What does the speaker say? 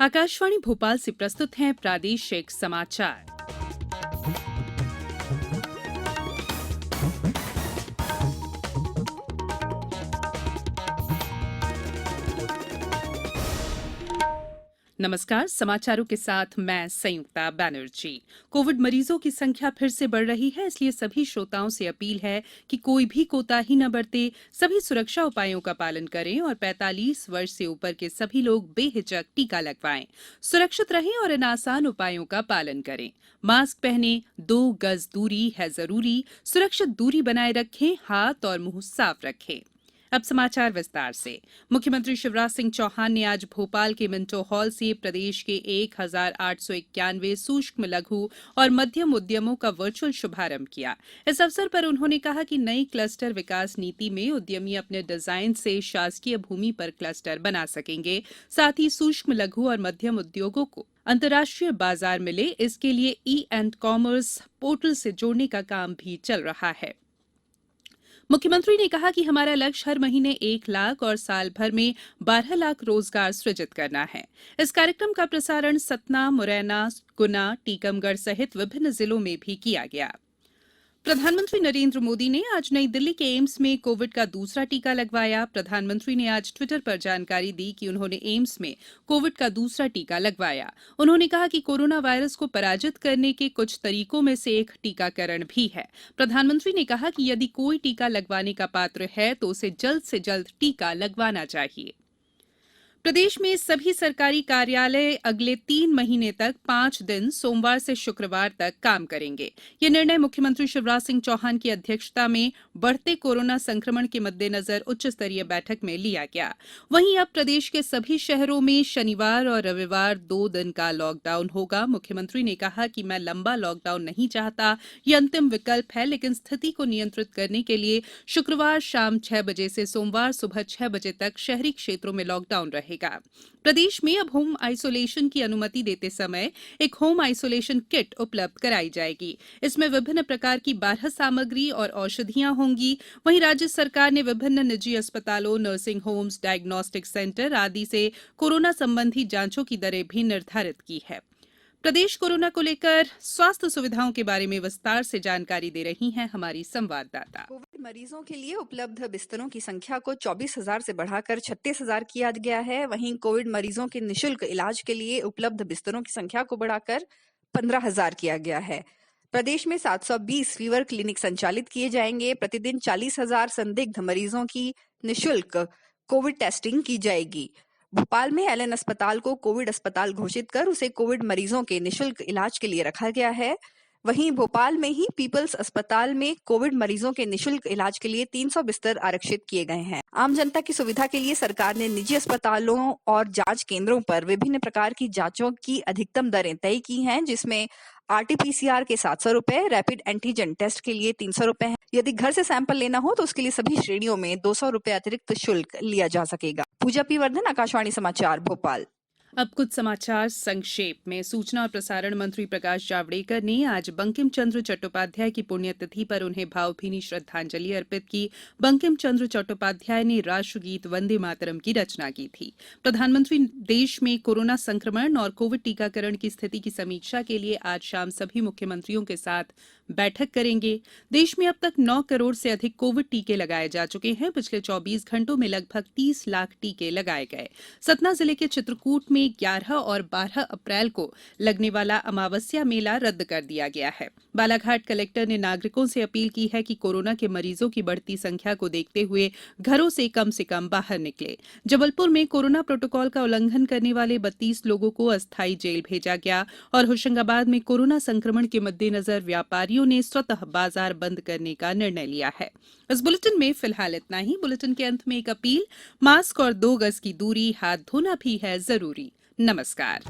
आकाशवाणी भोपाल से प्रस्तुत हैं प्रादेशिक समाचार। नमस्कार, समाचारों के साथ मैं संयुक्ता बैनर्जी। कोविड मरीजों की संख्या फिर से बढ़ रही है, इसलिए सभी श्रोताओं से अपील है कि कोई भी कोताही न बरते, सभी सुरक्षा उपायों का पालन करें और 45 वर्ष से ऊपर के सभी लोग बेहिचक टीका लगवाएं। सुरक्षित रहें और इन आसान उपायों का पालन करें। मास्क पहनें, 2 गज दूरी है जरूरी, सुरक्षित दूरी बनाए रखें, हाथ और मुंह साफ रखें। अब समाचार विस्तार से। मुख्यमंत्री शिवराज सिंह चौहान ने आज भोपाल के मिंटो हॉल से प्रदेश के 1891 सूक्ष्म लघु और मध्यम उद्यमों का वर्चुअल शुभारंभ किया। इस अवसर पर उन्होंने कहा कि नई क्लस्टर विकास नीति में उद्यमी अपने डिजाइन से शासकीय भूमि पर क्लस्टर बना सकेंगे। साथ ही सूक्ष्म लघु और मध्यम उद्योगों को अंतर्राष्ट्रीय बाजार मिले, इसके लिए ई-कॉमर्स पोर्टल से जोड़ने का काम भी चल रहा है। मुख्यमंत्री ने कहा कि हमारा लक्ष्य हर महीने 1 लाख और साल भर में 12 लाख रोजगार सृजित करना है। इस कार्यक्रम का प्रसारण सतना, मुरैना, गुना, टीकमगढ़ सहित विभिन्न जिलों में भी किया गया। प्रधानमंत्री नरेंद्र मोदी ने आज नई दिल्ली के एम्स में कोविड का दूसरा टीका लगवाया। प्रधानमंत्री ने आज ट्विटर पर जानकारी दी कि उन्होंने एम्स में कोविड का दूसरा टीका लगवाया। उन्होंने कहा कि कोरोना वायरस को पराजित करने के कुछ तरीकों में से एक टीकाकरण भी है। प्रधानमंत्री ने कहा कि यदि कोई टीका लगवाने का पात्र है तो उसे जल्द से जल्द टीका लगवाना चाहिए। प्रदेश में सभी सरकारी कार्यालय अगले 3 महीने तक 5 दिन सोमवार से शुक्रवार तक काम करेंगे। ये निर्णय मुख्यमंत्री शिवराज सिंह चौहान की अध्यक्षता में बढ़ते कोरोना संक्रमण के मद्देनजर उच्च स्तरीय बैठक में लिया गया। वहीं अब प्रदेश के सभी शहरों में शनिवार और रविवार 2 दिन का लॉकडाउन होगा। मुख्यमंत्री ने कहा कि मैं लंबा लॉकडाउन नहीं चाहता, ये अंतिम विकल्प है, लेकिन स्थिति को नियंत्रित करने के लिए शुक्रवार शाम 6 बजे से सोमवार सुबह 6 बजे तक शहरी क्षेत्रों में लॉकडाउन रहेगा। प्रदेश में अब होम आइसोलेशन की अनुमति देते समय एक होम आइसोलेशन किट उपलब्ध कराई जाएगी। इसमें विभिन्न प्रकार की 12 सामग्री और औषधियां होंगी। वहीं राज्य सरकार ने विभिन्न निजी अस्पतालों, नर्सिंग होम्स, डायग्नोस्टिक सेंटर आदि से कोरोना संबंधी जांचों की दरें भी निर्धारित की है। प्रदेश कोरोना को लेकर स्वास्थ्य सुविधाओं के बारे में विस्तार से जानकारी दे रही हैं हमारी संवाददाता। कोविड मरीजों के लिए उपलब्ध बिस्तरों की संख्या को 24,000 से बढ़ाकर 36,000 किया गया है। वहीं कोविड मरीजों के निशुल्क इलाज के लिए उपलब्ध बिस्तरों की संख्या को बढ़ाकर 15,000 किया गया है। प्रदेश में 720 फीवर क्लिनिक संचालित किए जाएंगे। प्रतिदिन 40,000 संदिग्ध मरीजों की निशुल्क कोविड टेस्टिंग की जाएगी। भोपाल में एलएन अस्पताल को कोविड अस्पताल घोषित कर उसे कोविड मरीजों के निशुल्क इलाज के लिए रखा गया है। वहीं भोपाल में ही पीपल्स अस्पताल में कोविड मरीजों के निशुल्क इलाज के लिए 300 बिस्तर आरक्षित किए गए हैं। आम जनता की सुविधा के लिए सरकार ने निजी अस्पतालों और जांच केंद्रों पर विभिन्न प्रकार की जांचों की अधिकतम दरें तय की हैं, जिसमें आरटीपीसीआर के 700 रुपए, रैपिड एंटीजन टेस्ट के लिए 300 रुपए है। यदि घर से सैंपल लेना हो तो उसके लिए सभी श्रेणियों में 200 रुपए अतिरिक्त शुल्क लिया जा सकेगा। पूजा पी वर्धन, आकाशवाणी समाचार, भोपाल। अब कुछ समाचार संक्षेप में। सूचना और प्रसारण मंत्री प्रकाश जावड़ेकर ने आज बंकिम चंद्र चट्टोपाध्याय की पुण्यतिथि पर उन्हें भावभीनी श्रद्धांजलि अर्पित की। बंकिम चंद्र चट्टोपाध्याय ने राष्ट्रगीत वंदे मातरम की रचना की थी। प्रधानमंत्री देश में कोरोना संक्रमण और कोविड टीकाकरण की स्थिति की समीक्षा के लिए आज शाम सभी मुख्यमंत्रियों के साथ बैठक करेंगे। देश में अब तक 9 करोड़ से अधिक कोविड टीके लगाए जा चुके हैं। पिछले 24 घंटों में लगभग 30 लाख टीके लगाए गए। सतना जिले के चित्रकूट में 11 और 12 अप्रैल को लगने वाला अमावस्या मेला रद्द कर दिया गया है। बालाघाट कलेक्टर ने नागरिकों से अपील की है कि कोरोना के मरीजों की बढ़ती संख्या को देखते हुए घरों से कम बाहर निकले। जबलपुर में कोरोना प्रोटोकॉल का उल्लंघन करने वाले 32 लोगों को अस्थायी जेल भेजा गया और होशंगाबाद में कोरोना संक्रमण के मद्देनजर व्यापारियों ने स्वतः बाजार बंद करने का निर्णय लिया है। इस बुलेटिन में फिलहाल इतना ही। बुलेटिन के अंत में एक अपील, मास्क और 2 गज की दूरी, हाथ धोना भी है जरूरी। नमस्कार।